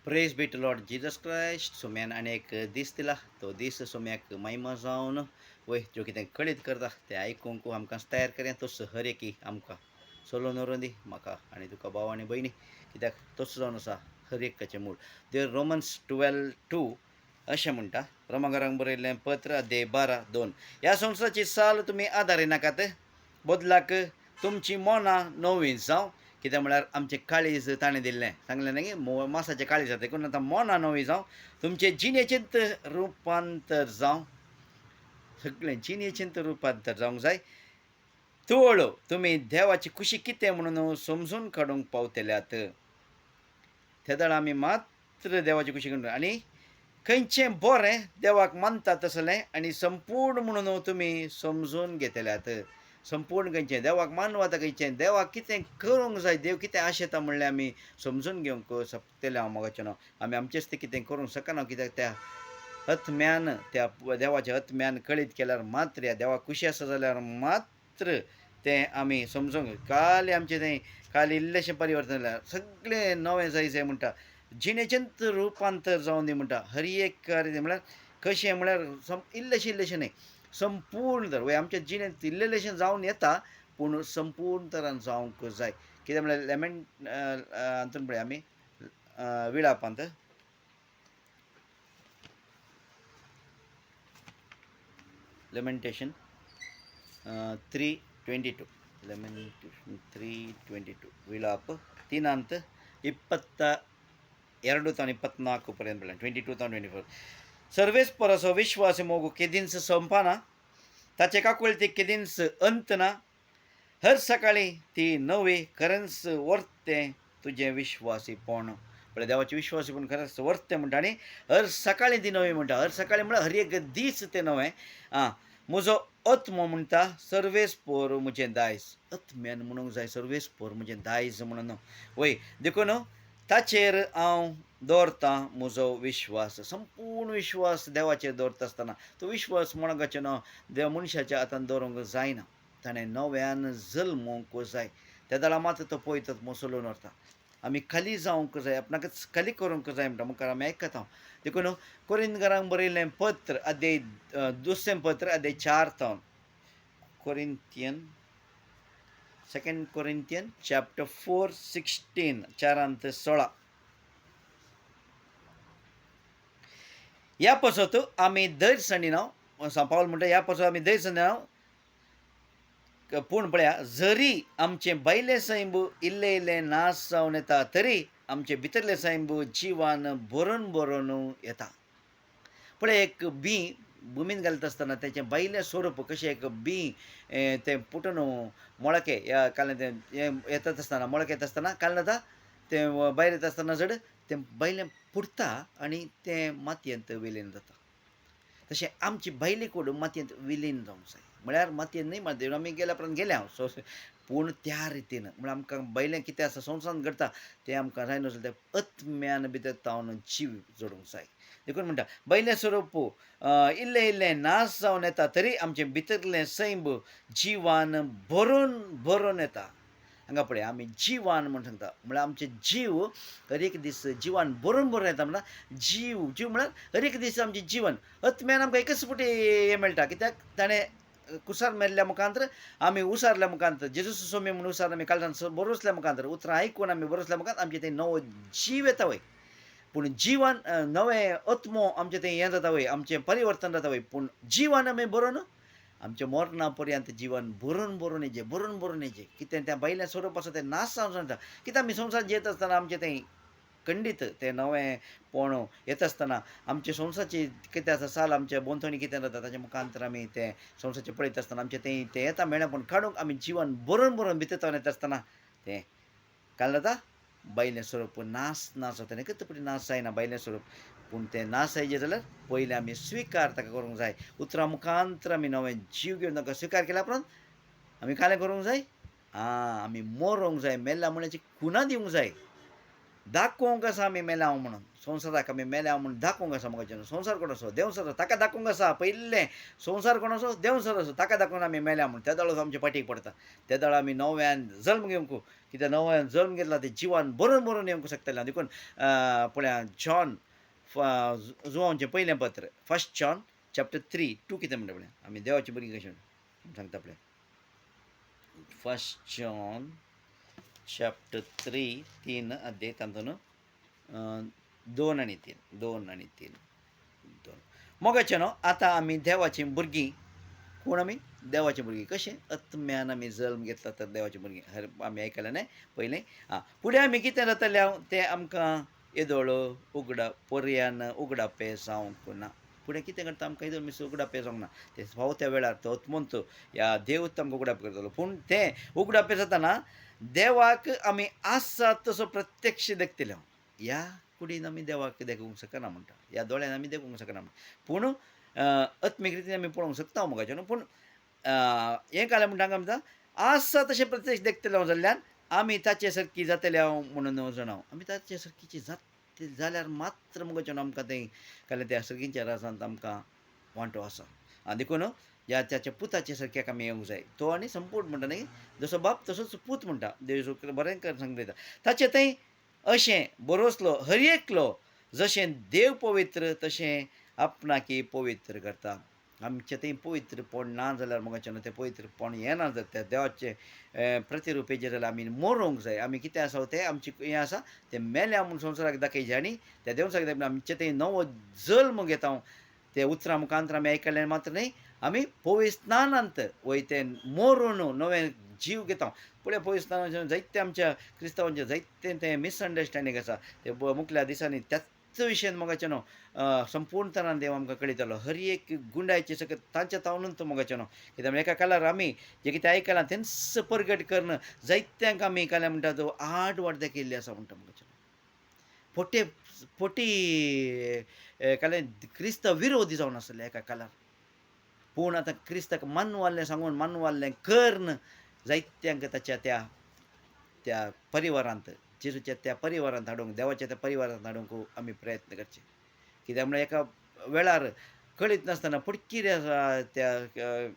Praise be to lord Jesus Christ. सोम्यान आनी एक दीस दिला. तो दीस सोम्याक महिमा जावन वय ज्यो कितें कळीत करता तें आयकूंक आमकां तयार करें. तस हर एकी आमकां सोलो नोरोन दी म्हाका आनी तुका भाव आनी भयणी, कित्याक तसो जावन आसा हर एकाचें मूळ. देर रोमन्स 12:2 अशें म्हणटा. रोमाकारांक बरयल्लें पत्र अध्याय 12:2. ह्या संवसाराची साल तुमी आदारी नाकात, बदलाक तुमची मोना नवी जावं. कित्याक म्हळ्यार आमचें काळीज ताणें दिल्लें सांगलें न्ही, मासाचें काळीज जाता देखून आतां मोना नवी जावं. तुमचें जिणेचेंत रुपांतर जावं. सगळें जिणेचेंत रुपांतर जावंक जाय. तुळो तुमी देवाची खुशी कितें म्हणून समजून काडूंक पावतल्यात. ते दळ आमी मात्र देवाची खुशी करून आनी खंयचें बरें देवाक मानता तसलें आनी संपूर्ण म्हणून तुमी समजून घेतल्यात. संपूर्ण खंयचें देवाक मानूं आतां खंयचें, देवाक कितें करूंक जाय, देव कितें आशेता म्हणलें आमी समजून घेवंक शकतलें. हांव मोगाचें न्हू, आमी आमचेच तें कितें करूंक शकना. कित्याक त्या आत्म्यान, त्या देवाच्या आत्म्यान कळीत केल्यार मात्र, ह्या देवाक खुशी आसा जाल्यार मात्र तें आमी समजूंक. काल आमचें तें काल इल्लेशें परिवर्तन जाल्यार सगळें नवें जाय जाय म्हणटा. जिणेचेंत रुपांतर जावन दी म्हणटा. हर एक कार्य म्हळ्यार कशें म्हळ्यार इल्लेशें न्ही, संपूर्ण तर वय आमच्या जिणेंत इल्लेशें जावन येता, पूण संपूर्ण तरान जावंक जाय. कित्याक म्हळ्यार लेमेंट हातून पळय आमी विळापांत लेमेंटेशन 3:22 लेमेंटेशन 3:22 ವಿಳಾಪ 3:22 ತಾನು 24 पर्यंत 22 ತಾನು 24. सर्वेस परसो विश्वास मोगू केदींच संपाना, ताचे काकूळ ती केदींच अंत ना. हर सकाळी ती नवी खरेंच वर्ते तुझे विश्वासीपण. म्हळ्यार देवाचे विश्वासी पूण खरेंच वर्ते म्हणटा. आनी हर सकाळी ती नवी म्हणटा. हर सकाळी म्हळ्यार हर एक दीस तें नवें. म्हजो आत्मो म्हणटा सर्वेस्पर म्हजें दायज. आत्म्यान म्हणूंक जाय सर्वेस्पर म्हजें दायज म्हणून. वय देखून ताचेर हांव दवरतां म्हजो विश्वास. संपूर्ण विश्वास देवाचेर दवरता आसतना तो विश्वास मोगाचो न्हू, देव मनशाच्या हातान दवरूंक जायना. ताणें नव्यान जल्मोवंक जाय. त्या दळा मात तो पळयतात मसोलोन व्हरता. आमी खाली जावंक जाय, आपणाकच खाली करूंक जाय म्हणटा. मुखार आमी आयकता. देखून कोरिंथकारांक बरयल्लें पत्र अध्याय 2 पत्र अध्याय 4 तावन. Corinthian 2 Corinthian chapter 4:16 4:16. ह्या पासत आमी दर संडिनांव पावल म्हणटा ह्या पासत आमी दर संडिनांव. पूण पळया, जरी आमचें भायलें सैंब इल्लें इल्लें नाश जावन येता, तरी आमचें भितरलें सैंब जिवान भरून भरून येता. पळय, एक बी भुमीन घालता आसतना तेचें भायलें स्वरूप कशें एक बी तें पुटून मोळके काडलें तें येतात आसतना मोळके येता आसतना काडलें जाता, तें भायर येता आसतना जड तें भायलें फुटता आनी तें मातयेंत विलीन जाता. तशें आमची भायली कूड मातयेंत विलीन जावंक जाय. म्हळ्यार मातयेंत न्ही, देवळान आमी गेल्या उपरांत गेले हांव सो, पूण त्या रितीन म्हळ्यार आमकां भायलें कितें आसा संवसारांत घडटा तें आमकां जाय नासलें. तें आत्म्यान भितर तावन जीव जोडूंक जाय. देखून म्हणटा भायलें स्वरूप इल्लें इल्लें नाश जावन येता, तरी आमचें भितरलें सैंब जिवान भरून भरून येता. हांगा पळय आमी जिवान म्हूण सांगता. म्हळ्यार आमचे जीव हर एक दीस जिवान भरून भरून येता. म्हळ्यार जीव जीव म्हळ्यार हर एक दीस आमचें जिवन. आत्म्यान आमकां एकच फावटी हें मेळटा. कित्याक ताणें कुसार मेल्ल्या मुखांतर आमी उसारल्या मुखांतर जेजूस सोमी म्हणून उसार आमी काळजान बरोसल्या मुखांतर उतरां आयकून आमी बरोसल्या मुखांतर आमचें तें नवो जीव येता वय. पूण जिवन नवें आत्मो आमचें तें हें जाता वय, आमचें परिवर्तन जाता वय. पूण जिवन आमी बरोवन आमच्या मरणा पर्यंत जिवन भरून भरून हेजें भरून भरून हेजें. कितें तें भायलें स्वरूप आसा तें नाश जावन जाता. कित्याक आमी संवसार जियेत आसतना आमचें तें खंडीत तें नवेंपण येता आसतना आमचे संवसारची कितें आसा साल आमच्या बोंथणी कितें जाता ताच्या मुखांतर आमी तें संवसारचें पळयता आसतना आमचें तें येता मेळ्ळेंपण काडूंक आमी जिवन भरून भरून भितर तावन येता आसतना तें काल जाता भायलें स्वरूप नाश नाश जाता. एकच फावटी नाश जायना भायलें स्वरूप. पूण तें नाश जायचें जाल्यार पयलीं आमी स्विकार ताका करूंक जाय. उतरां मुखांतर आमी नवें जीव घेवन ताका स्विकार केल्या उपरांत आमी कालें करूंक जाय. आमी मरोंक जाय, मेल्ल्या मनशाची खुनां दिवंक जाय. दाखोवंक आसा आमी मेल्या हांव म्हणून संवसाराक आमी मेल्या म्हणून दाखोवंक आसा म्हाका संवसार कोण असो देव सर ताका दाखोवंक आसा पयलें संवसार कोण असो देव सर असो ताका दाखोवन आमी मेल्या म्हणून त्या दाळो आमचे पाठीक पडटा त्या दाळो आमी नव्यान जल्म घेवंक कित्याक नव्यान जल्म घेतला ते जिवान बरोवन बरोवन येवंक शकतले देखून पळया जॉन जुवांचें पयलें पत्र 1 जॉन चॅप्टर 3 2 कितें म्हणटा पळय आमी देवाची भुरगीं कशी सांगता पळय 1 जॉन चॅप्टर 3 3 अध्याय तातून 2 आणि 3 मोगाचे न्हू आतां आमी देवाची भुरगीं कोण आमी देवाची भुरगीं कशें आत्म्यान आमी जल्म घेतला तर देवाची भुरगीं आमी आयकलें न्हय पयलीं फुडें आमी कितें जातलें तें आमकां येदोळ पर्यान उगडापे जावंक ना फुडें कितें करता आमकां येदोळ मिस उगडापे जावंक ना ते फावो त्या वेळार तो आत्मंत ह्या देवूच आमकां उगडाप करतलो पूण तें उगडापे जाताना देवाक आमी आसा तसो प्रत्यक्ष देखतले ह्या कुडीन आमी देवाक देखूंक शकना म्हणटा ह्या दोळ्यान आमी देखूंक शकना म्हणटा पूण आत्मीक रितीन आमी पळोवंक शकता मोगाचें न्हू पूण हें कालें म्हणटा हांगा म्हणटा आसा तशें प्रत्यक्ष देखतले जाल्ल्यान आमी ताचे सारकी जातले हांव म्हणून जाणाव आमी ताचे सारकीची जात जाल्यार मात्र मुगोचें आमकां तें काले त्या सर्गींच्या राजांत आमकां वांटो आसा आनी देखून ह्या त्याच्या पुताचे सारक्याक आमी येवंक जाय तो आनी संपूर्ण म्हणटा न्ही जसो बाप तसोच पूत म्हणटा देव बरें कर सांगता ताचें थंय अशें बरोसलो हर एकलो जशें देव पवित्र तशें आपणाकी पवित्र करता आमचें तें पवित्रपण ना जाल्यार मोगाचें तें पवित्रपण येना जाता त्या देवाचें प्रतिरुपेचेर जाल्यार आमी मरोवंक जाय आमी कितें आसा तें आमचें हें आसा तें मेल्या म्हूण संवसाराक दाखयचें आनी त्या देव सांगता आमचें तें नवो जल्म घेता ते उतरां मुखांतर आमी आयकलें मात्र न्ही आमी पवित्र स्नानांत वयते मरून नवें जीव घेता फुडें पवित्र स्नानाचें जायते आमच्या क्रिस्तांवांचें जायतें तें मिसअंडरस्टँडींग आसा ते मुखल्या दिसांनी त्याच विशयान मोगाचें न्हू संपूर्ण तरान देव आमकां कळयतलो हर एक गुंडायचे सकत तांच्या तावनूच तो मोगाचें न्हू कित्याक एका कालार आमी जें कितें आयकलां तेंच परगट करन जायत्यांक आमी काल्यां म्हणटा तो आड वाडदे केल्ली आसा म्हणटा मोगाचें फोटे फोटी कालें क्रिस्त विरोधी जावन आसले एका कालार पूण आतां क्रिस्ताक मानवाल्लें सांगून मानवाल्लें कर्न जायत्यांक ताच्या त्या त्या परिवारांत जेजूच्या त्या परिवारांत हाडूंक देवाच्या त्या परिवारांत हाडूंक आमी प्रयत्न करचे कित्याक म्हळ्यार एका वेळार कळीत नासतना पुडकिऱ्या त्या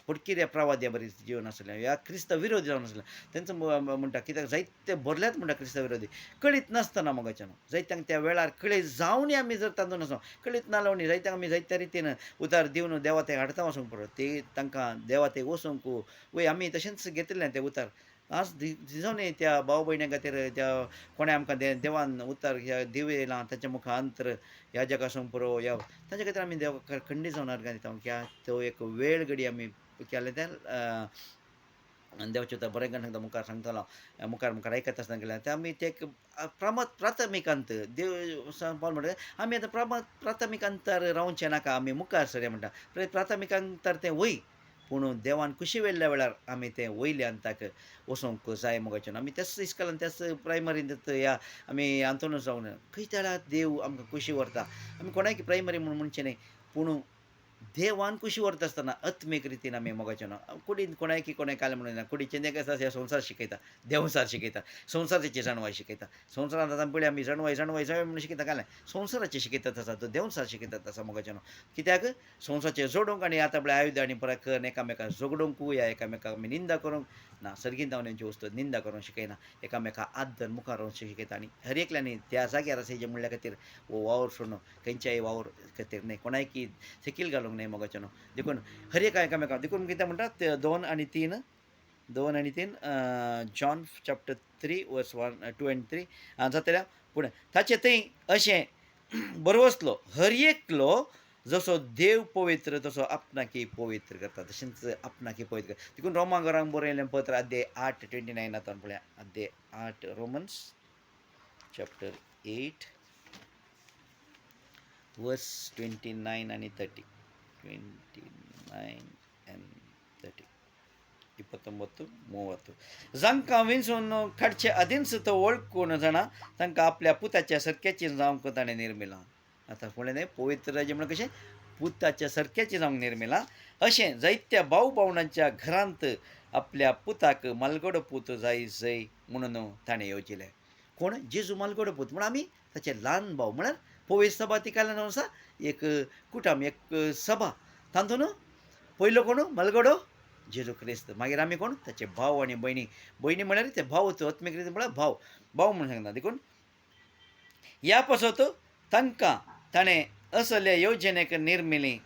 पुडकिऱ्या प्रवाद्या बरी जीवन आसलें ह्या क्रिस्त विरोधी जावन आसलें तेंचो म्हणटा कित्याक जायते भरल्यात म्हणटा क्रिस्त विरोधी कळीत नासतना मोगाचें जायत्यांक त्या वेळार कळीत जावनय आमी जर तातूंत आसूं कळीत नासलें जायत्यांक आमी जायत्या रितीन उतार दिवन देवा ते हाडटा वचूंक पडटा ते तांकां देवा ते वचूंक वय आमी तशेंच घेतिल्लें तें उतार आज दिसोनी त्या भाव भयणी खातीर त्या कोणें आमकां देवान उतार ह्या दिवे येयलां ताच्या मुखांतर ह्या जगासून पुरो ह्या ताचे खातीर आमी देव खंडी जावन अर्गां दिता कित्याक तो एक वेळ घडी आमी केलें तें देवाचें उतर बरें सांगता मुखार सांगतलो मुखार मुखार आयकत आसतना गेल्यार ते आमी ते प्राथमिकांत देव पावल म्हणटा आमी आतां प्राथमिकांतर रावचें नाका आमी मुखार सरया म्हणटा प्राथमिकांतर तें वय पूण देवान खुशी वेल्ल्या वेळार आमी तें वयल्यान ताका वचोंक जाय मोगाचें आमी त्याच इस्कॉलान त्याच प्रायमरींत ह्या आमी हातूंत जावन खंय त्या देव आमकां खुशी व्हरता आमी कोणाक प्रायमरी म्हणून म्हणचें न्ही पूण देवान खुशी व्हरता आसतना आत्मीक रितीन आमी मोगाचें न्हू कुडीन कोणायकी कोणें कालें म्हणून ना कुडीचें जें आसा तें संवसार शिकयता देवसार शिकयता संवसाराची जाणवाय शिकयता संवसारांत आतां पळय आमी जाणवाय म्हणून शिकयता कालें संवसाराचें शिकयतात आसा तो देवसार शिकयतात आसा मोगाचें न्हू कित्याक संवसाराचें जोडूंक आनी आतां पळय आयुध आनी पराक्रम एकामेकाक झगडूंक या एकामेकाक आमी निंदा करूंक ना सर्गीन धांवण्यांची वस्तू निंदा करूंक शिकयना एकामेकाक आदर मुखार वचूंक शिकयता आनी हर एकल्यानी त्या जाग्यार आसायचे म्हणल्या खातीर वो वावर सोडून खंयच्याय वावर खातीर न्हय कोणायकी सेकील घालूंक न्हय मोगाचें न्हू देखून हर एक एकामेकाक देखून कितें म्हणटात 2 आणि 3 जॉन चॅप्टर 3 वर्स 2 and 3 जातल्या पूण ताचें थंय अशें बरवसलो हर एकलो जसो देव पवित्र तसो आपणाकी पवित्र करता तशेंच आपणाकी पवित्र करता देखून रोमांकरांक बरयलें पत्र अध्याय 8:29 आतां पळया अध्याय 8 रोमन्स चॅप्टर 8 वर्स 29 आणि 30 29 and 30 29-30 जांकां विंचून काडचे आदींच तो वळखून जाणा तांकां आपल्या पुताच्या सारक्याची जावंक ताणें निर्मिलां आतां फुडें न्हय पवित्र राजे म्हणून कशें पुताच्या सारक्याची जावंक निर्मिलां अशें जायत्या भाव भावणांच्या घरांत आपल्या पुताक मालगडो पूत जाय म्हणून ताणें येवजिलें कोण जेजू मालगडो पूत म्हण आमी ताचे ल्हान भाव म्हळ्यार पवित्र सभा ती काल्यान आसा एक कुटाम एक सभा तातूंत पयलो कोण मलगडो जेजू क्रिस्त मागीर आमी कोण ताचे भाव आनी भयणी भयणी म्हळ्यार ते भाव आत्मीक रितीन म्हळ्यार भाव भाव म्हणून सांगता देखून ह्या पासत तांकां ताणें असले येवजणेक निर्मिली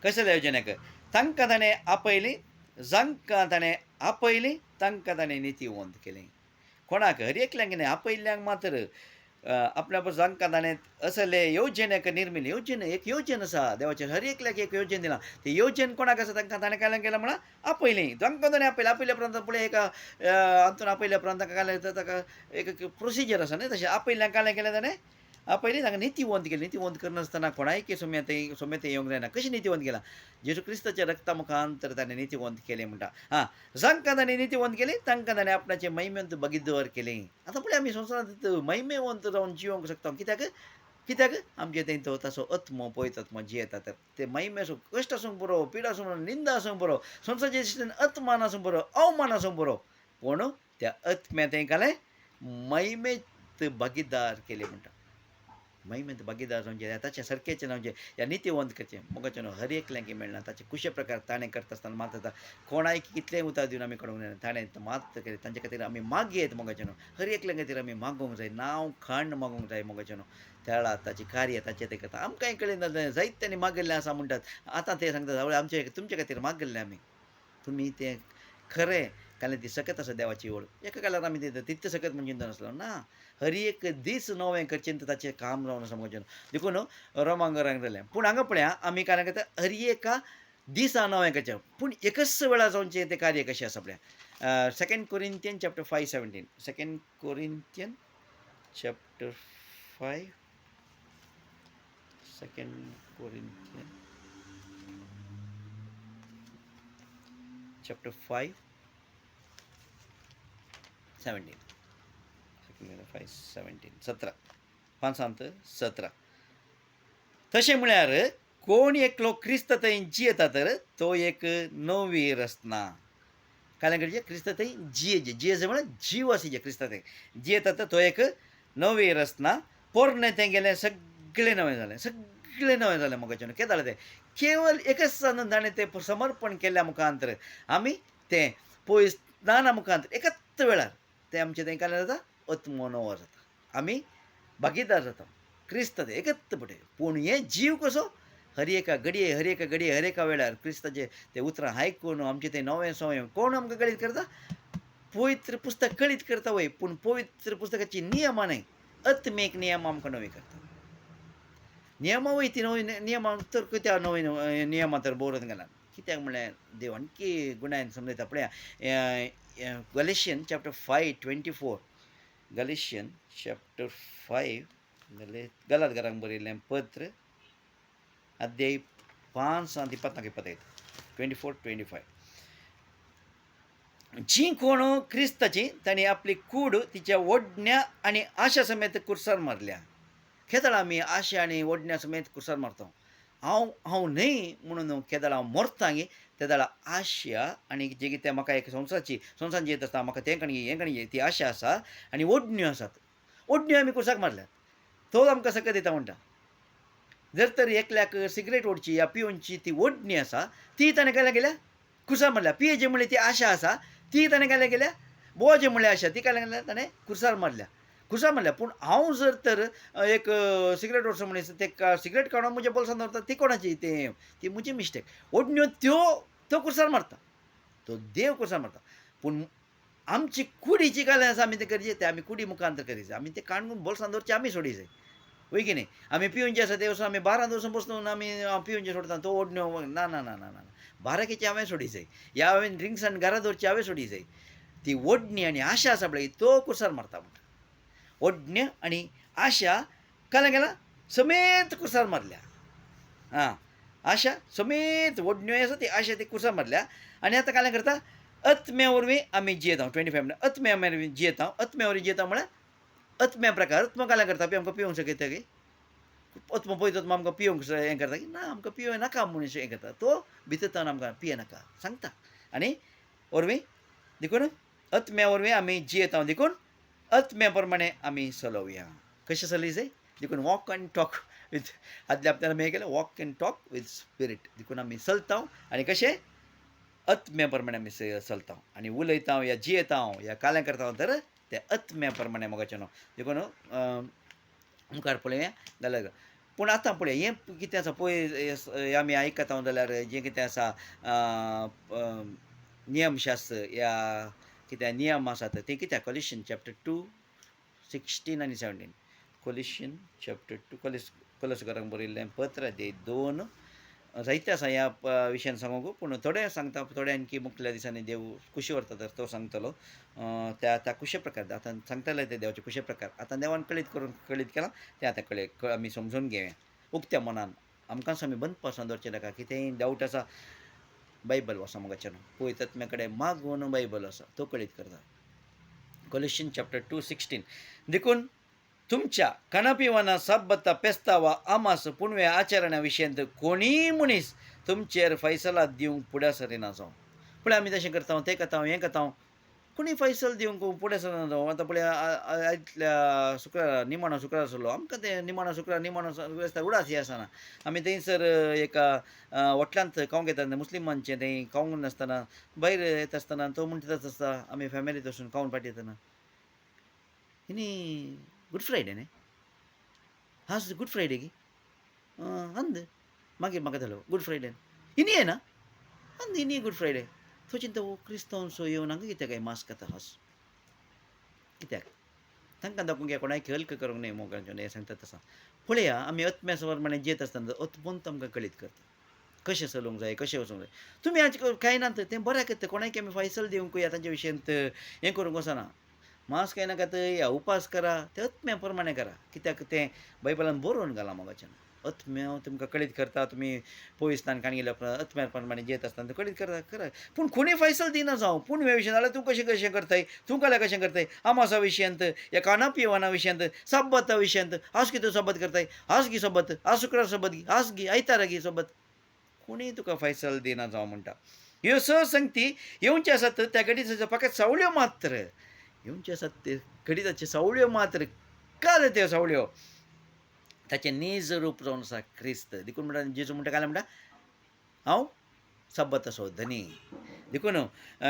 कसले येवजणेक तांकां ताणें आपयली जांकां ताणें आपयली तांकां ताणें नितीवंत केली कोणाक हर एकल्यांक न्ही आपयल्ल्यांक मात्र आपल्या जांकां ताणें असले येवजणेक निर्मिली येवजण एक येवजण आसा देवाचेर हर एकल्याक एक येवजण दिलां ती येवजण कोणाक आसा तांकां ताणें कायलें केलां म्हळ्यार आपयली जांकां ताणें आपयलें आपयल्या उपरांत पळय एका हातून आपयल्या उपरांत ताका कायलें ताका एक प्रोसिजर आसा न्ही तशें आपयल्ल्यांक कायलें केलें ताणें आपयली तांकां नितीवंत केली नितीवंत करनासतना कोणायकी सोमेत येवंक जायना कशें नितीवंत केलां जेजू क्रिस्ताच्या रक्ता मुखांतर ताणें नितीवंत केलें म्हणटा जांकां ताणें नितीवंत केली तांकां ताणें आपणाचे महिमेंत भागीदार केलें आतां पळय आमी संवसारांत महिमेवंत जावन जिवंक शकता कित्याक आमचे थंय तो ताचो आत्मो पवित्र आत्मो जियेता तर ते महिमे आसूं कश्ट आसूंक बरो पीड आसूं बरो निंदा आसूंक बरो संवसाराचे दृश्टीन अपमान आसूं बरो अवमान आसूं बरो पूण त्या आत्म्या थंय कालें महिमेंत भागीदार केले म्हणटा महिमेंत भागीदार जावचे ताचे सारकेचें जावचें ह्या नितीवंत करचें मोगाचें न्हू हर एकल्यांक मेळना ताचे कुशे प्रकार ताणें करता आसतना मात आतां कोणाय कितलेंय उतर दिवन आमी कळोवंक जायना ताणें मात केलें तांचे खातीर आमी मागयेत मोगाचें न्हू हर एकल्या खातीर आमी मागोवंक जाय नांव खाण मागोवंक जाय मोगाचें न्हू त्या वेळार ताची कार्य ताचें तें करता आमकांय कळना जायत्यांनी मागिल्लें आसा म्हणटात आतां ते सांगतात आवय आमचे तुमचे खातीर मागिल्लें आमी तुमी तें खरें काल्यान ती सकत आसा देवाची ओळ एका काळार आमी दिता तितलें सकत म्हणजे नासलो ना हर एक दीस नवें करचें ताचें काम जावन आसा म्हजें देखून रोमांगरांक जालें पूण हांगा पळया आमी काय करता हर एका दिसा नवें करचें पूण एकच वेळा जावचें तें कार्य कशें आसा पळया 2 Corinthians chapter 5:17 2 Corinthians chapter 5 2 Corinthians chapter 5 17 17 17 तशें म्हळ्यार कोण एकलो क्रिस्त थंय जियेता तर तो एक नवी रचना काल्यां करचें क्रिस्त थंय जियेजे म्हळ्यार जीव आसा जे क्रिस्त थंय जियेता तर तो एक नवी रचना पोरणें तें गेलें सगळें नवें जालें मोगाचें केदें जालें तें केवळ एकच ताणें तें समर्पण केल्ल्या मुखांतर आमी तें पयस स्नाना मुखांतर एकच वेळार तें आमचें थंय काल्यां जाता आत्मो नवो जाता आमी भागीदार जाता क्रिस्त एकच पटे पूण हे जीव कसो हर एका घडये हर एका वेळार क्रिस्ताचे ते उतरां आयकून आमचें तें नवें सवें कोण आमकां कळीत करता पवित्र पुस्तक कळीत करता वय पूण पवित्र पुस्तकाची नियमां न्हय आत्मीक नियम आमकां नवी करता नियमां वय ती नवी नियमां तर कित्याक नवी नियमां तर बरोवन गेला कित्याक म्हळ्यार देव आणकी गुणायन समजयता पळया गलेशियन चॅप्टर 5:24 गलेशियन चॅप्टर 5 गलातकारांक बरयल्लें पत्र अध्याय 5:24-25 24-25 जी कोण क्रिस्ताची तांणी आपली कूड तिच्या ओडण्या आनी आशा समेत कुर्सार मारल्या केदळ आमी आशा आनी ओडण्या समेत कुर्सार मारता हांव न्हय म्हणून केदळ हांव मोरतां गे तेदळ आशा आनी जे कितें म्हाका एक संवसारान जियेत आसता म्हाका तें कणी ती आशा आसा आनी ओडण्यो आसात ओडण्यो आमी कुर्साक मारल्यात तो आमकां सकत दिता म्हणटा जर तर एकल्याक सिगरेट ओडची या पिवनची ती ओडणी आसा ती ताणें काय गेल्या कुर्सार मारल्या पियेची म्हणल्यार ती आशा आसा ती ताणें काय गेल्या बोवाची म्हणल्यार आशा ती काय गेल्या ताणें कुर्सार मारल्या पूण हांव जर तर एक सिगरेट ओडचो मनीस ते सिगरेट काडून म्हज्या बोल्सान दवरता ती कोणाची ती म्हजी मिस्टेक ओडण्यो त्यो कुर्सार मारता तो देव कुर्सार मारता पूण आमची कुडीची काल्यां आसा आमी तें करचें तें आमी कुडी मुखांतर करीत आमी तें काडून बोल्सान दवरचें आमी सोडी वय की न्ही आमी पिवून जे आसा ते वचून आमी बारांत वचून बसून आमी पिवून जे सोडटा तो ओडण्यो ना ना ना ना ना बाराकेची हांवें सोडी जाय ह्या हांवें ड्रिंक्स आनी घरा दवरची हांवें सोडी जाय ती ओडणी आनी आशा आसा पळय तो कुर्सार मारता म्हणटा ओडण्यो आनी आशा काल्यां गेला समेत कुर्सार मारल्या आशा समेत ओडण्यो आसा ती आशा ती कुर्सार मारल्या आनी आतां काल्यां करता आत्म्या वरवीं आमी जियेता 25 म्हणल्यार आत्म्या वरवीं जियेता आत्म्या वरवीं जियेता म्हळ्यार आत्म्या प्रकार आत्मा काल्यां करता आमकां पिवंक शकता गे आत्मो पळयता आमकां पिवंक हें करता की ना आमकां पिवं नाका म्हणून हें करता तो भितर आमकां पिये नाका सांगता आनी वरवीं देखून आत्म्या वरवीं आमी जियेता देखून आत्म्याप्रमाणे आम्ही चलोवया. कशें चलयचें? देखून वॉक अँड टॉक विथ आदल्या हप्त्याला मी केलं walk and talk with spirit. देखून आमी चलता आनी कशें आत्म्याप्रमाणे आमी चलता आनी उलयता या जियेता या कालें करता तर ते आत्म्याप्रमाणे मोगाचें न्हू. देखून मुखार पळोवया जाल्यार पूण आतां पळय हें कितें आसा पळय आमी आयकता जाल्यार जें कितें आसा नियमशास्त्र या कितें नियम आसात ते कित्याक कॉलिशन चॅप्टर 2 16 आनी 17 कॉलिशन चॅप्टर 2 कॉलसकारांक बरयल्लें पत्र अध्याय 2 जायते आसा ह्या विशयान सांगूंक पूण थोडे सांगता थोडे आणखी मुखल्या दिसांनी देव कुशी व्हरता तर तो सांगतलो त्या कुशे प्रकार आतां सांगतले ते देवाचे कुशे प्रकार आतां देवान कळीत केलां ते आतां आमी समजून घेवया उक्त्या मनान आमकांच आमी बंद पासून दवरचें नाका कितेंय डावट आसा बायबल वाचा मोगाचें पळयत आत्म्या कडेन मागून बायबल आसा तो कळीत करता. कॉलिशन चॅप्टर 2 16 देखून तुमच्या खाणापिवाना साबत्ता पेस्ता वा आमास पुणव्या आचरणा विशयांत कोणीय मनीस तुमचेर फैसला दिवंक फुडें सरिना जावं. पळय आमी तशें करता तें करता हें करता कोणी फैसल दिवंक फुडें सरना जावं. आतां पळय आयतल्या शुक्रार निमाणो शुक्रार आसलो आमकां तें निमाणो शुक्रार उडास हें आसना. आमी थंयसर एका होटलांत खावंक येता मुस्लिमांचें थंय खावंक नासतना भायर येता आसतना तो म्हणटा आसता आमी फॅमिलीत वचून खावन फाटी येतना हिनी गुड फ्रायडे न्ही आज गुड फ्रायडे गी अंद मागीर म्हाका जालो गुड फ्रायडे हिनी येना अंद हिनी गुड फ्रायडे तो चिंता क्रिस्तांवचो येवन हांगा कित्याक काय मास्क खाता हास कित्याक तांकां दाखोवंक घे कोणाक हल्क करूंक न्हय मोगाचें हें सांगता तसा पळया आमी आत्म्या प्रमाणे जियेत आसतना अतपंत आमकां कळीत करता कशें चलोवंक जाय कशें वचूंक जाय. तुमी आज कांय ना तें बऱ्याक येता कोणाक आमी फैसल दिवंक या तांच्या विशयांत हें करूंक वचना. मास्क येना नाका या उपास करा ते आत्म्या प्रमाणे करा कित्याक तें बायबलान बरोवन घाला मोगाचें आत्म्या तुमकां कळीत करता तुमी पयसतान काणी गेल्या आत्म्या प्रमाणे जियेत आसतना कळीत करता करा पूण कोणी फैसल दिना जावं पूण ह्या विशयान जाल्यार तूं कशें करताय तूं जाल्यार कशें करताय आमासा विशयांत या खाणा पिवाना विशयांत साबता विशयांत आज कितें सबत करताय आज गी सबत आज शुक्रार सबत गी आज गी आयतारा गी सबत कोणी तुका फैसल दिना जावं म्हणटा. ह्यो संगती येवचे आसात त्या घडीचे फकत सावळ्यो मात्र येवचे आसात ते घडीताचे सावळ्यो मात्र काल त्यो सावळ्यो ताचें नीज रूप जावन आसा क्रिस्त देखून म्हणटा जेजू म्हणटा काल म्हणटा हांव सबत असो धनी देखून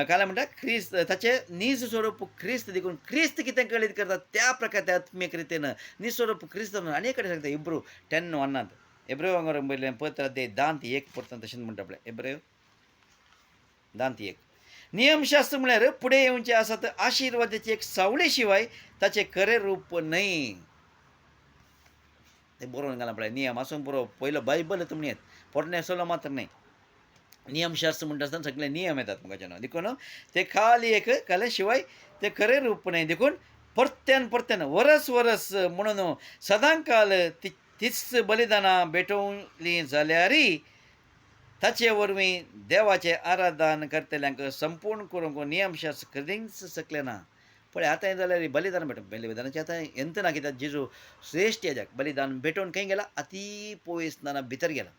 काल म्हणटा क्रिस्त ताचें नीज स्वरूप क्रिस्त देखून क्रिस्त कितें कळीत करता त्या प्रकारे त्या आत्मीक रितीन नीज स्वरूप क्रिस्त आनी कडेन सांगता इब्रू 10:1 एब्रेव वांगडा बरयलें पत्र ते 10:1 परतून तशें म्हणटा पळय एब्रेव 10:1 नियमशास्त्र म्हळ्यार फुडें येवचें आसात आशिर्वादाची एक सावळे शिवाय ताचें खरें रूप न्हय. ते बरोवन घाला पळय नियम आसूंक पुरो पयलो बायबल येता म्हण येत पोरणे आसलो मात्र न्हय. नियमशास्त्र म्हणटा आसतना सगळे नियम येतात मुखाचे न्हू देखून ते खाली एक केल्या शिवाय ते खरें रूप न्हय. देखून परत्यान वरस म्हणून सदांकाल तीच बलिदानां भेटोवलीं जाल्यारय ताचे वरवीं देवाचें आराधन करतल्यांक संपूर्ण करूंक नियमशास्त्र कधीच सकलें ना. पळय आतां हें जाल्यार बलिदान बलिदानाचें आतां यंत ना कित्याक जेजू श्रेश्ठ हेज्याक बलिदान भेटोवन खंय गेला अती पयसताना भितर गेला.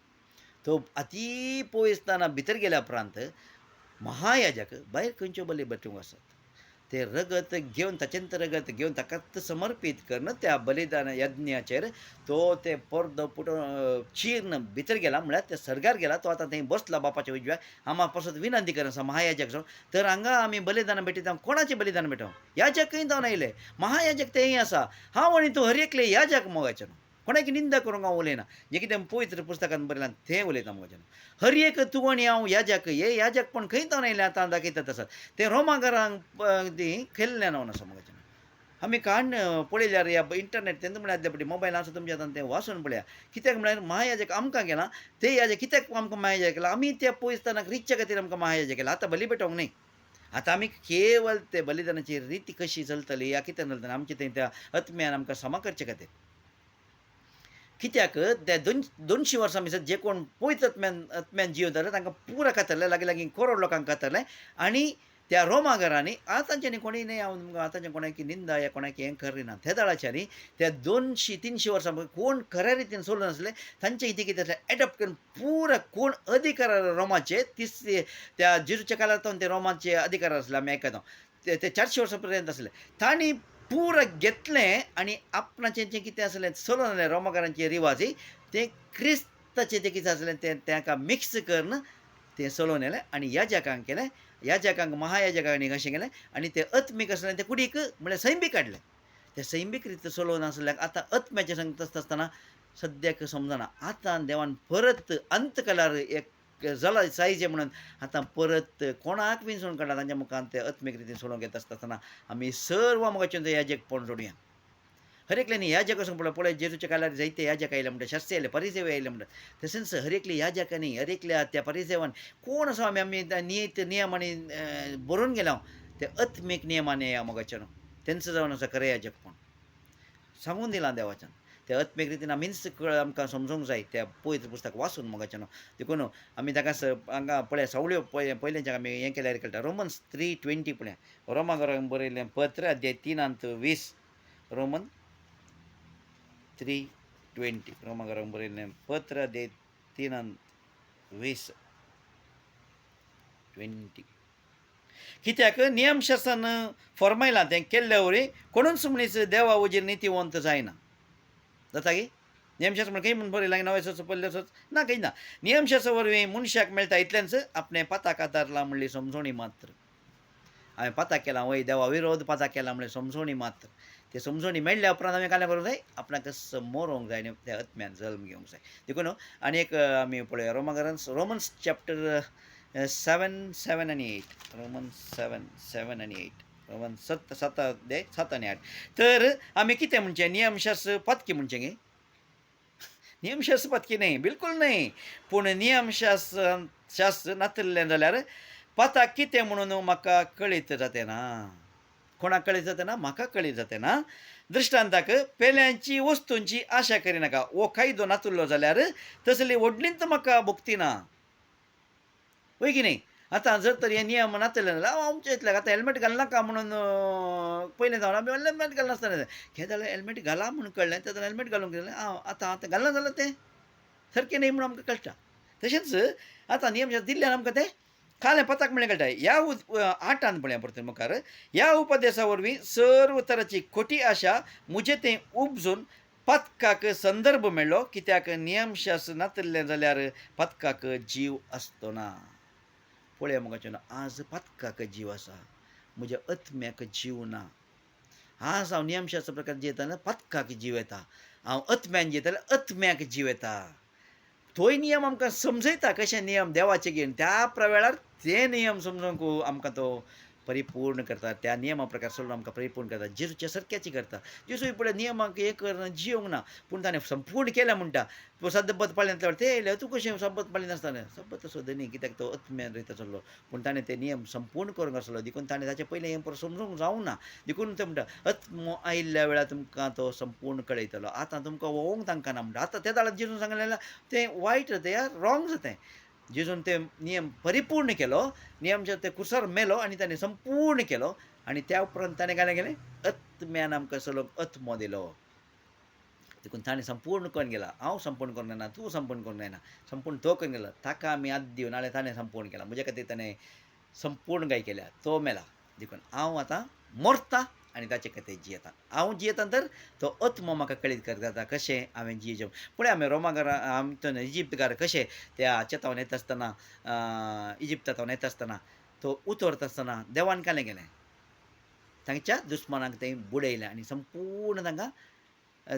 तो अती पयसताना भितर गेल्या उपरांत महायाजक भायर खंयच्यो बली भेटूंक आसात ते रगत घेवन ताचेंत रगत घेवन ताकाच समर्पीत करून त्या बलिदान यज्ञाचेर तो ते पर्दो चिर्ण भितर गेला म्हळ्यार ते सर्गार गेला तो आतां थंय बसला बापाच्या उजव्याक आम्हा पासून विनंती कर आसा महायाजक जावन तर हांगा आमी बलिदान भेटयता कोणाचें बलिदान भेटोव याजक खंय जावन आयले महायाजक तेंय आसा हांव आनी तूं हर एकले याजक मोगाचें कोणाकी निंदा करूंक हांव उलयना जें कितें पवित्र पुस्तकांत बरयलां तें उलयता मोगाचें हर एक तूं आनी हांव याजक हे याजक पण खंय जावन आयले आतां दाखयतात आसात ते रोमाघरांक खेळिल्लें जावन आसा मोगाचें आमी पळयल्यार ह्या इंटरनेट तेन्ना म्हळ्यार आदल्या फावटी मोबायल आसा तुमच्या हातांत तें वाचून पळया कित्याक म्हळ्यार महायाजक आमकां गेला ते याजक कित्याक आमकां महायाजक केला आमी त्या पयसतानाक रितच्या खातीर आमकां महायाजक केला आतां बली भेटोवंक न्हय. आतां आमी केवल ते बलिदानाची रिती कशी चलतली या कितें चलतलें आमचे थंय त्या आत्म्यान आमकां समा करचे खातीर कित्याक त्या 200 वर्सां भितर जे कोण पयत आत्म्यान जिवताले तांकां पुरा खातरले लागीं करोड लोकांक खातरले आनी त्या रोमाघरांनी आतांच्यांनी कोणी न्हय हांव तुमकां आतांच्या कोणाकी निंदा या कोणाकी हें करिना त्या दाळाच्यांनी त्या 200-300 वर्सां कोण खऱ्या रितीन चलून आसले तांचे कितें कितें एडॉप्ट करून पुरा कोण अधिकार रोमाचे त्या जेजूच्या काळांत ते रोमाचे अधिकार आसले आमी आयकता ते 400 वर्सां पर्यंत आसले तांणी पुरां घेतलें आनी आपणाचें जें कितें आसलें चलोवन रोमाकारांचे रिवाजी तें क्रिस्ताचें जें कितें आसलें तें ताका मिक्स करून तें चलोवन येलें आनी याजकांक केलें. याजकांक महायाजकांनी कशें केलें आनी तें अत्मीक आसलें तें कुडीक म्हळ्यार सैमीक हाडलें. तें सैमीक रितीन चलोवन आसल्याक आतां अत्म्याचें सांगता आसतना सद्याक समजना. आतां देवान परत अंत काळार एक जाला जायजें म्हणून आतां परत कोणाक बीन सोडून काडला तांच्या मुखार तें अत्मीक रितीन सोडूंक येता आसतना आमी सर्व मोगाचें तें याजकपण सोडुया. हर एकल्यानी याजक वचूंक पडलो. पळय जेजूच्या काळार जायते याजक आयले म्हणटा, शास्त्री आयले, फरिसेव आयले म्हणटा. तशेंच हर एकले याजकांनी हर एकल्या त्या फरिसेवान कोण असो आमी नीत नियम आनी बरोवन गेला ते अत्मीक नियमान या मोगाच्यान तेंचो जावन आसा खरें याजकपण सांगून दिलां देवाच्यान. ते अत्मीक रितीन आमीच आमकां समजूंक जाय त्या पवित्र पुस्तक वाचून मोगाच्यान. देखून आमी ताका हांगा पळय सवळ्यो पयलींच्याक आमी हें केल्यार कळटा. रोमन्स 3:20 पळय रोमाकारांक बरयलें पत्र अध्याय 3:20 रोमन 3:20 रोमाकारांक बरयल्लें पत्र अध्याय 3:20 कित्याक नियमशास्त्रान फॉर्मायलां तें केल्ल्या वरी कोणूच मनीस देवा वजीर नितीवंत जायना. जाता की नियमशास्त्र म्हणून खंय म्हणून बरयलां नवें पयलेचोच ना खंय ना. नियमशास्त्र वरवीं मनशाक मेळटा इतलेंच आपणें पाताक आदारला म्हणली समजोणी मात्र. हांवें पाताक केलां वय देवा विरोध पाताक केला म्हणल्यार समजोणी मात्र. ते समजोणी मेळ्ळ्या उपरांत हांवें कालें करूंक जाय आपणाक समोरूंक जाय आनी त्या आत्म्यान जल्म घेवंक जाय. देखून आनी एक आमी पळय रोमन्स चॅप्टर 7 आनी 8 रोमन्स 7 आनी 8 रोमन्स 7 अध्याय 7 आनी 8 तर आमी कितें म्हणचें नियमशास्त्र पत्की म्हणचें गे नियमशास्त्र पत्की न्हय बिलकूल न्हय. पूण नियमशास्त्र नातल्लें जाल्यार पाताक कितें म्हणून म्हाका कळीत जातें ना. कोणाक कळीत जातें ना म्हाका कळीत जातें ना. दृश्टांताक पेल्यांची वस्तूंची आशा करिनाका. हो कायदो नातुल्लो जाल्यार तसली व्हडलींच म्हाका भोगती ना. वय की न्हय. आतां जर तर हे नियम नातले जाल्यार हांव आमच्या इतल्याक आतां हेल्मेट घालनाका म्हणून पयलीं जावन आमी हेल्मेट घालनासतना हे जाल्यार हेल्मेट घाला म्हणून कळ्ळें तें हेल्मेट घालूंक गेलें आतां घालना जाल्यार तें सारकें न्हय म्हणून आमकां कळटा. तशेंच आतां नियमशास्त्र दिल्ल्यान आमकां तें कालें पताक म्हणलें कळटा. ह्या 8 पळया परत मुखार ह्या उपदेशा वरवीं सर्व तरांची खोटी आशा म्हजें तें उपजून पथकाक संदर्भ मेळ्ळो. कित्याक नियमशास्त्र नातल्लें जाल्यार पथकाक जीव आसचो ना. पळया मुखाच्यान आज पथकाक जीव आसा म्हज्या आत्म्याक जीव ना. आज हांव नियमशास्त्र प्रकार जियेता जाल्यार पथकाक जीव येता. हांव आत्म्यान जियेता जाल्यार आत्म्याक जीव येता. तोय नियम आमकां समजयता कशे नियम देवाचे घेवन त्या वेळार ते नियम समजूंक आमकां तो परिपूर्ण करता. त्या नियमा प्रकार चलून आमकां परिपूर्ण करता. जेजूच्या सारक्याची करता. जेजूय पळय नियमाक हे करना जियोंक ना पूण ताणें संपूर्ण केलें म्हणटा. तो सद्बत पाळ्ळें ते येयले तूं कशें सद्बत पाळ्ळें नासतालें सद्बत तसो न्ही कित्याक तो आत्म्यान रोयता चल्लो पूण ताणें ते नियम संपूर्ण करूंक आसलो. देखून ताणें ताचे पयलीं हें परत समजूंक जावंक ना. देखून तो म्हणटा आत्मो आयिल्ल्या वेळार तुमकां तो संपूर्ण कळयतलो. आतां तुमकां वोवंक तांकां ना म्हणटा. आतां त्या दाळार जेजून सांगलें तें वायट जातें रॉंग जातें. जेजून ते नियम परिपूर्ण केलो. नियमच्या ते कुसार मेलो आनी ताणें संपूर्ण केलो आनी त्या उपरांत ताणें काय केलें आत्म्यान आमकां चलोवंक आत्मो दिलो. देखून ताणें संपूर्ण करून गेला. हांव संपूर्ण करूंक जायना तूं संपूर्ण करूंक जायना. संपूर्ण तो करून गेला. ताका आमी आद दिवं नाल्यार ताणें संपूर्ण केला. म्हजे खातीर ताणें संपूर्ण काय केल्या. तो मेला. देखून हांव आतां मरता आनी ताचे खातीर जियेता. हांव जियेता तर तो आत्मो म्हाका कळीत करता कशें हांवें जियेचें. पळय आमी रोमाकारां आमचे इजिप्तकार कशे त्या चेतावन येता आसतना इजिप्तांत येता आसतना तो उतरता आसतना देवान कालें केलें तांच्या दुस्मानाक तें बुडयलें आनी संपूर्ण तांकां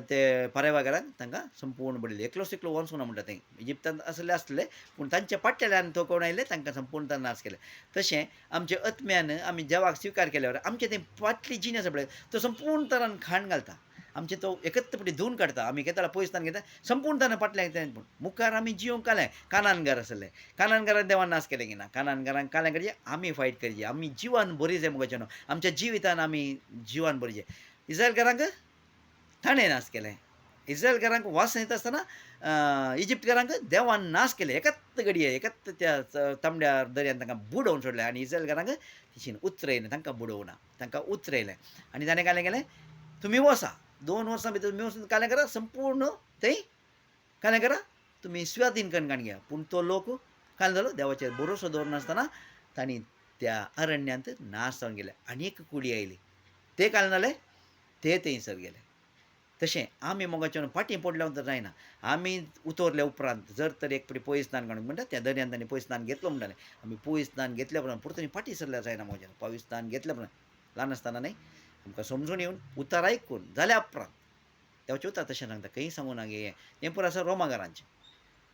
ते पारेवागाराक तांकां संपूर्ण बुडयलें. एकलोच एकलो वचूंक ना म्हणटा थंय. इजिप्तांत आसले पूण तांच्या पाट्टेल्यान तो कोण आयले तांकां संपूर्ण नाश केले. तशें आमच्या आत्म्यान आमी देवाक स्विकार केल्यार आमचें तें फाटली जीण आसा पळय तो संपूर्ण तरान खाण घालता. आमचे तो एकच पटी धुवन काडटा. आमी घेता पयसतान घेता संपूर्ण ताणें फाटल्यान तें पूण मुखार आमी जियोंक कालें. कानान घर आसलें. कानान घरान देवान नाश केलें की ना. कानान घरांक कालें करचें आमी फायट करचें. आमी जिवान बरी जाय मुखाचें न्हू. आमच्या जिवितान आमी जिवान बरी जाय. इस्रायल घरांक ताणें नाश केलें. इस्रायल घरांक वास येता आसतना इजिप्तकारांक देवान नाश केलें. एकाच घडये एकाच त्या तांबड्या दर्यान तांकां बुडोवन सोडलें आनी इस्रायल घरांक तिशीन उतरयलें. तांकां बुडोवना तांकां उतरयलें आनी ताणें कालें केलें तुमी वसा 2 वर्सां भितर तुमी वचून कालें करा संपूर्ण थंय कालें करा तुमी स्वाधीन करून काण घेया. पूण तो लोक कालें जालो देवाचेर भरोसो दवरनासतना तांणी त्या अरण्यांत नाश जावन गेले. आनी एक कुडी आयली. ते कालें जालें ते थंयसर गेले. तशें आमी मोगाचें फाटीं पडल्या तर जायना. आमी उतोरल्या उपरांत जर तर एक फावटी पळय स्नान काडूंक म्हणटा त्या दर्यांत तांणी पळय स्नान घेतलो म्हणटाले. आमी पळय स्नान घेतल्या उपरांत परत आमी फाटीं सरल्यार जायना मोगाचें. पळय स्नान घेतल्या उपरांत ल्हान आसतना न्हय आमकां समजून येवन उतार आयकून जाल्या उपरांत देवाचें उतार तशें सांगता खंय सांगूं नागे हें पुरो आसा रोमाघरांचें.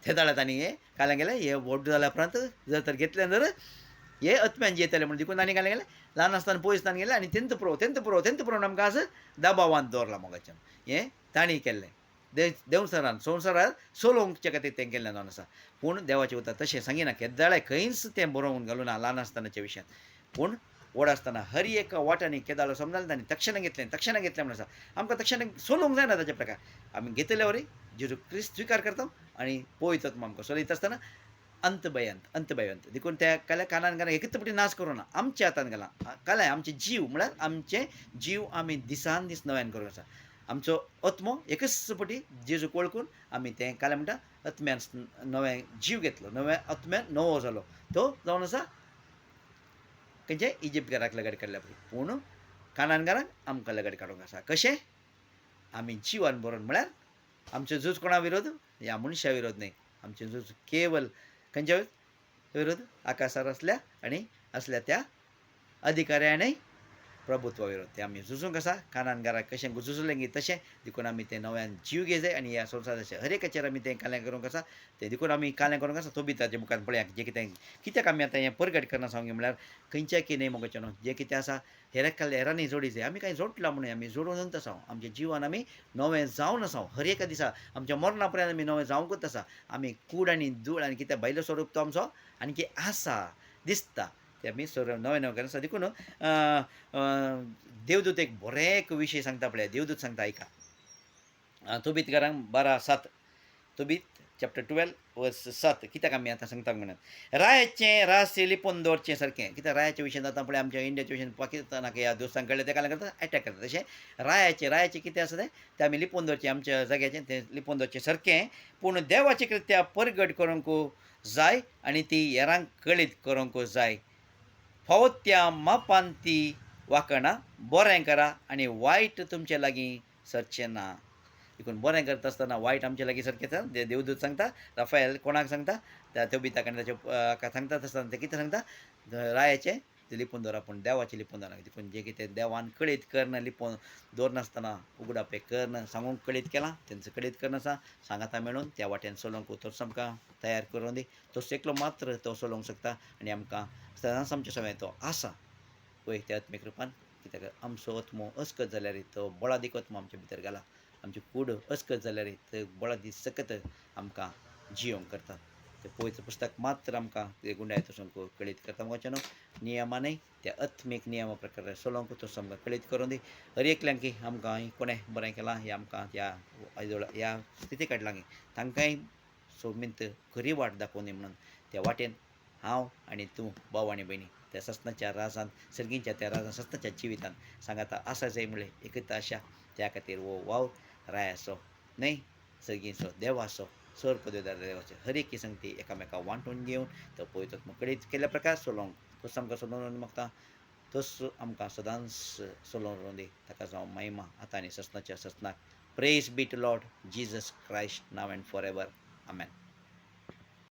त्या दाळा तांणी हें काल्यां गेलें हें व्हड जाल्या उपरांत जर तर घेतलें जाल्यार हे अत्म्यान जेतले म्हणून देखून तांणी काल्यां गेलें ल्हान आसतना पळय स्नान गेलें आनी तेंत पुरो आमकां आज दबावान दवरला मोगाचें. हें तांणी केल्लें. देंवसरान संवसारांत सोलोवचे खातीर तें केल्लें जावन आसा. पूण देवाचें उतर तशें सांगिना केद्दाळे खंयच तें बरोवन घालूं ना ल्हान आसतनाच्या विशयान. पूण व्हड आसतना हर एका वाटांनी केदाळो समजालो तांणी तक्षणां घेतलें म्हणून आसा. आमकां तक्षणां सोलोवंक जायना ताचे प्रकार. आमी घेतले वरी जेजू क्रिस्त स्विकार करता आनी पळयतात आमकां सोलयत आसतना अंतभयंत देखून त्या काल्यां कानान घालून एकच फावटी नाश करूं ना. आमच्या हातान घाला काल्यां आमचे जीव म्हळ्यार आमचे जीव आमी दिसान दीस नव्यान करूं आसा. आमचो आत्मो एकच फावटी जेजूक वळखून आमी तें काल्यां म्हणटा आत्म्यान नवे जीव घेतलो नव्या आत्म्यान नवो जालो तो जावन आसा खंयचे इजिप्त घराक लगड काडल्या पळय. पूण कानानगारांक आमकां लगड काडूंक आसा. कशें आमी जिवान बरोवन म्हळ्यार आमचो झूज कोणा विरोध ह्या मनशा विरोध न्हय. आमचें झूज केवल खंयच्या विरोध आकाशार असल्या त्या अधिकाऱ्या आनी प्रभुत्वा विरोध ते आमी झुजूंक आसा. कानानगाराक कशें झुजलें गी तशें देखून आमी तें नव्यान जीव घे जाय आनी ह्या संवसाराच्या हर एकाचेर आमी तें कालें करूंक आसा. तें देखून आमी कालें करूंक आसा. तोबिताच्या मुखार पळयात जें कितें कित्याक आमी आतां हें परगट करना सांगलें म्हळ्यार खंयच्याय कितें मोगाचें न्हू जें कितें आसा हेरांनी जोडी जाय. आमी कांय जोडला म्हणून आमी जोडूनच आसा. आमच्या जिवान आमी नवें जावन आसा. हर एका दिसा आमच्या मरणा पर्यंत आमी नवें जावंकूच आसा. आमी कूड आनी धूळ आनी कितें भायलो स्वरूप तो आमचो आनी आसा दिसता ते आमी नवें नवें आसा. देखून देवदूत एक बरें एक विशय सांगता पळय देवदूत सांगता आयका. तोबीतकारांक 12:7 तोबीत चॅप्टर 12 वर्स 7 कित्याक आमी आतां सांगता म्हणून रायाचें रहस्य लिपोवन दवरचें सारकें. कित्याक रायाच्या विशयान जाता पळय आमच्या इंडियाच्या विशयान पाकिस्तानाक ह्या दोस्तांक कळ्ळें तेका लागून एटॅक करता. तशें रायाचें कितें आसा तें आमी लिपोवन दवरचें आमच्या जाग्याचें तें लिपोवन दवरचें सारकें. पूण देवाची कृत्या परगट करूंक जाय आनी ती हेरांक कळीत करूंक जाय. फावो त्या मापान ती वाखणां बरें करा आनी वायट तुमचे लागीं सरचें ना. देखून बरें करता आसतना वायट आमचे लागीं सरकें देवदूत सांगता. राफायल कोणाक सांगता त्या तोबिताक आनी ताच्या सांगता आसतना ते कितें सांगता रायाचें ते लिपोवन दवरा पूण देवाचें लिपोवन दवरा. देखून जें कितें देवान कळीत कर्ण लिपोवन दवरनासतना उगडापे कर्ण सांगूंक कळीत केलां तेंचो कळीत कर्ण आसा. सांगाता मेळून त्या वाटेन चलोवंक तोच आमकां तयार करून दी. तोच एकलो मात्र तो चलोवंक शकता आनी आमकां सदांच आमचे सगळें तो आसा पळय त्या आत्मीक रुपान. कित्याक आमचो आत्मो अस्कत जाल्यार तो बळादीक आत्मो आमचे भितर घाला. आमची कूड अस्कत जाल्यार ते बळादी सकत आमकां जियोंक करता. तें पवित्र पुस्तक मात्र आमकां ते गुंडायत वचूंक कळीत करता. वचन नियमानय त्या आत्मीक नियमा प्रकारे चलोवंक तोच आमकां कळीत करून दी. हर एकल्यांक आमकां कोणें बरें केलां हें आमकां ह्या स्थिती काडलां तांकांय सोबीत खरी वाट दाखोवन दी म्हणून त्या वाटेन हांव आनी तूं भाव आनी भयणी त्या सस्नाच्या राजांत सर्गींच्या त्या राजांत सस्नाच्या जिवितान सांगाता आसा जाय म्हणलें एकच आशा. त्या खातीर वो वाव रायाचो न्हय सर्गीचो देवाचो सर पदवेदार देवाचो हर एक संगती एकामेकाक वांटून घेवन तो पळयतो कळीत केल्ल्या प्रकार चलोवंक तोच आमकां चलोवन मागता. तोच आमकां सदांच चलोवन दी. ताका जावं महिमा आतां आनी सस्नाच्या सस्नाक. Praise be to lord Jesus Christ नाव एंड फॉर एवर आमेन.